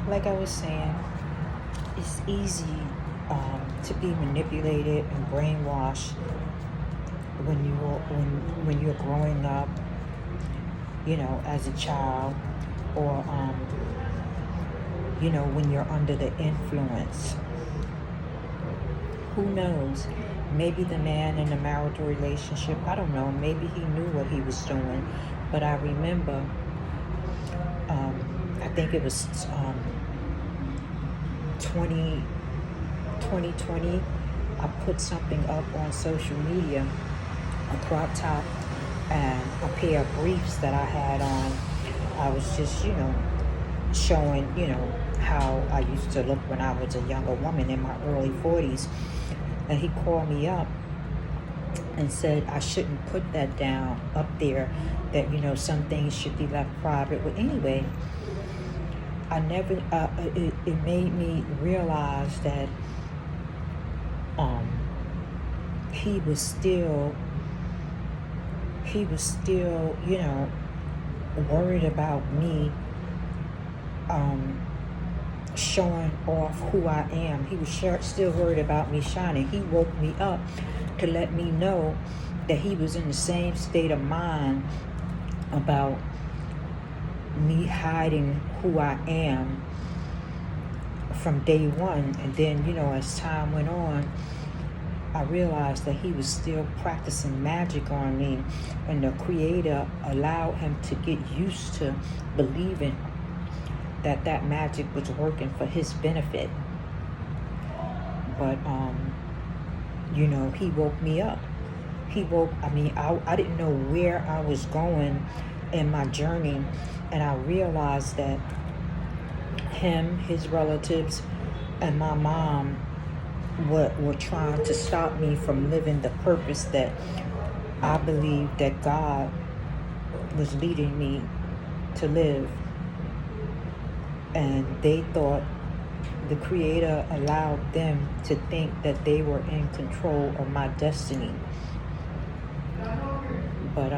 like I was saying, it's easy to be manipulated and brainwashed when you're growing up, as a child, or when you're under the influence. Who knows? Maybe the man in the marital relationship, I don't know, maybe he knew what he was doing. But I remember, I think it was 20, 2020, I put something up on social media, a crop top and a pair of briefs that I had on. I was just, showing, how I used to look when I was a younger woman in my early 40s. And he called me up and said I shouldn't put that down up there, that, some things should be left private. But anyway, I never, it made me realize that he was still, worried about me showing off who I am. He was still worried about me shining. He woke me up to let me know that he was in the same state of mind about me hiding who I am from day one. And then, as time went on, I realized that he was still practicing magic on me, and the Creator allowed him to get used to believing that magic was working for his benefit. But he woke me up. I didn't know where I was going in my journey, and I realized that him, his relatives, and my mom were trying to stop me from living the purpose that I believed that God was leading me to live. And they thought the Creator allowed them to think that they were in control of my destiny. But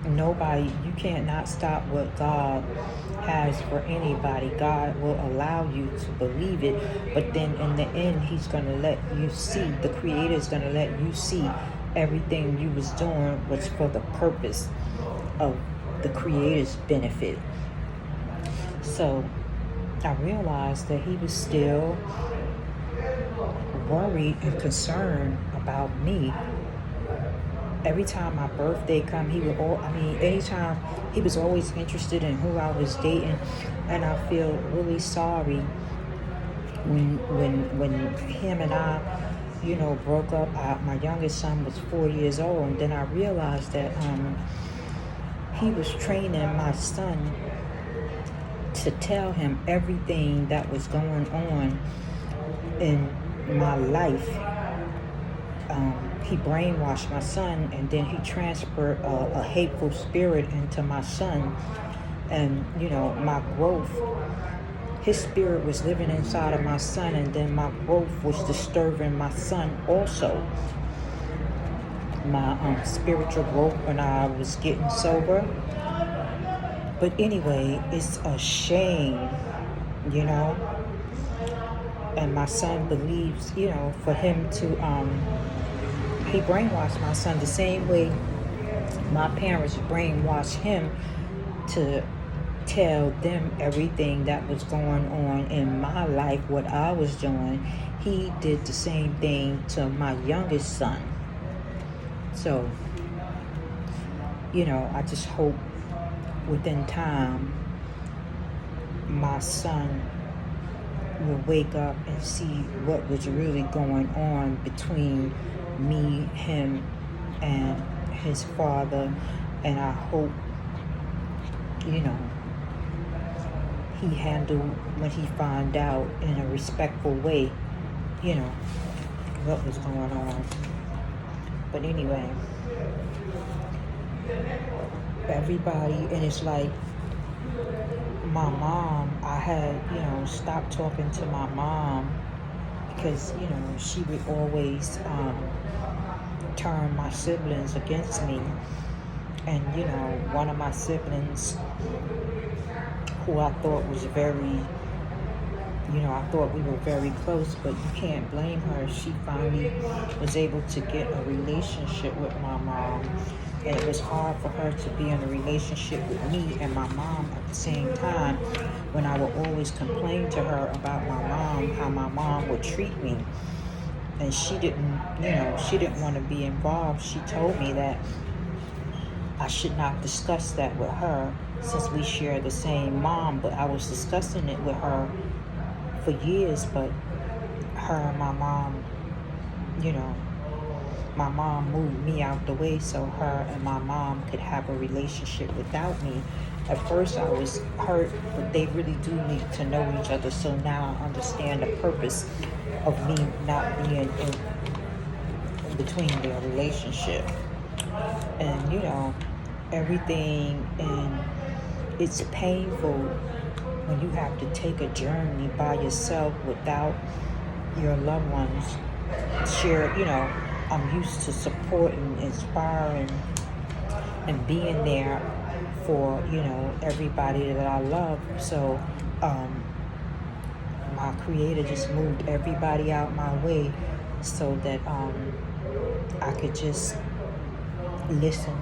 nobody, you can't not stop what God has for anybody. God will allow you to believe it, but then in the end, He's going to let you see, the Creator is going to let you see everything you was doing was for the purpose of the Creator's benefit. So I realized that he was still worried and concerned about me. Every time my birthday come, anytime, he was always interested in who I was dating. And I feel really sorry when him and I, broke up. My youngest son was 4 years old, and then I realized that he was training my son to tell him everything that was going on in my life. He brainwashed my son, and then he transferred a hateful spirit into my son. And, my growth, his spirit was living inside of my son, and then my growth was disturbing my son also. My spiritual growth when I was getting sober. But anyway, it's a shame, and my son believes, for him to, he brainwashed my son the same way my parents brainwashed him to tell them everything that was going on in my life, what I was doing. He did the same thing to my youngest son. So, I just hope within time my son will wake up and see what was really going on between me, him, and his father. And I hope, he handled when he found out in a respectful way, what was going on. But anyway, everybody, and it's like my mom, I had, stopped talking to my mom because, she would always turn my siblings against me. And, one of my siblings, who I thought was very You know, I thought we were very close, but you can't blame her. She finally was able to get a relationship with my mom. And it was hard for her to be in a relationship with me and my mom at the same time, when I would always complain to her about my mom, how my mom would treat me. And she didn't, she didn't want to be involved. She told me that I should not discuss that with her since we share the same mom, but I was discussing it with her for years. But her and my mom, you know, my mom moved me out the way so her and my mom could have a relationship without me. At first I was hurt, but they really do need to know each other. So now I understand the purpose of me not being in between their relationship. And everything, and it's painful when you have to take a journey by yourself without your loved ones. I'm used to supporting, inspiring, and being there for everybody that I love. So my creator just moved everybody out my way so that I could just listen.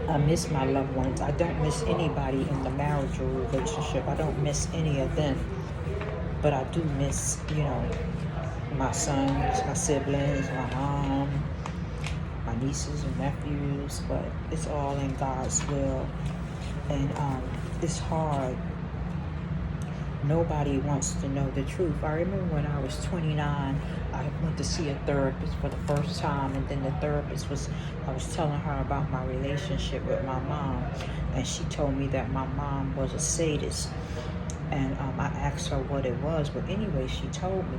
I miss my loved ones. I don't miss anybody in the marital relationship. I don't miss any of them. But I do miss, my sons, my siblings, my mom, my nieces and nephews. But it's all in God's will. And it's hard. Nobody wants to know the truth. I remember when I was 29, I went to see a therapist for the first time, and then the therapist I was telling her about my relationship with my mom, and she told me that my mom was a sadist. And I asked her what it was, but anyway, she told me.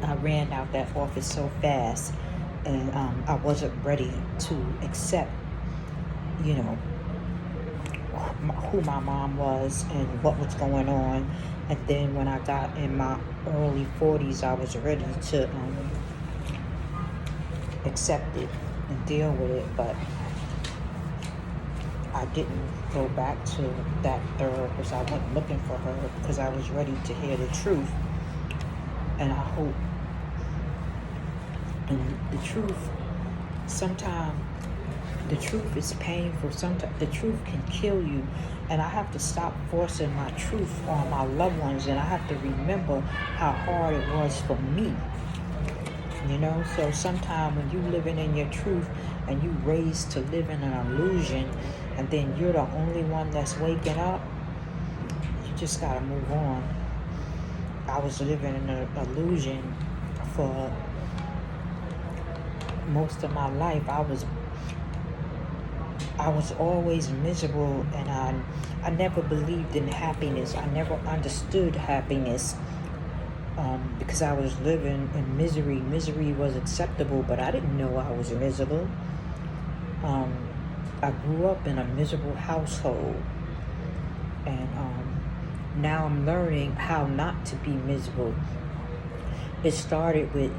I ran out that office so fast, and I wasn't ready to accept, who my mom was and what was going on. And then when I got in my early 40s, I was ready to accept it and deal with it. But I didn't go back to that therapist. I went looking for her because I was ready to hear the truth. And I hope, and the truth, sometimes the truth is painful. Sometimes the truth can kill you. And I have to stop forcing my truth on my loved ones. And I have to remember how hard it was for me. So sometimes when you living in your truth and you raised to live in an illusion, and then you're the only one that's waking up, you just gotta move on. I was living in an illusion for most of my life. I was always miserable, and I never believed in happiness. I never understood happiness because I was living in misery. Misery was acceptable, but I didn't know I was miserable. I grew up in a miserable household, and now I'm learning how not to be miserable. It started with,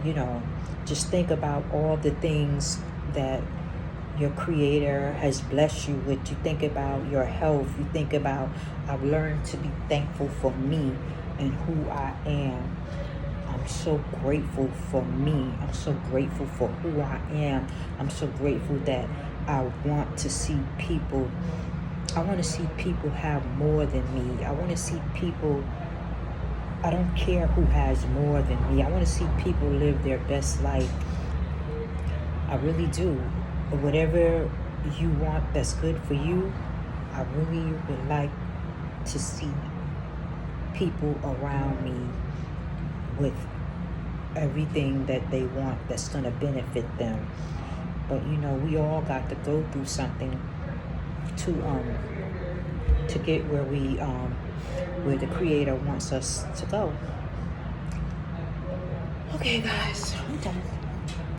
just think about all the things that your creator has blessed you with. You think about your health. You think about, I've learned to be thankful for me and who I am. I'm so grateful for me. I'm so grateful for who I am. I'm so grateful that I want to see people have more than me. I want to see people, I don't care who has more than me. I want to see people live their best life. I really do. Whatever you want that's good for you, I really would like to see people around me with everything that they want that's going to benefit them. But we all got to go through something to get where the creator wants us to go. Okay guys, I'm done.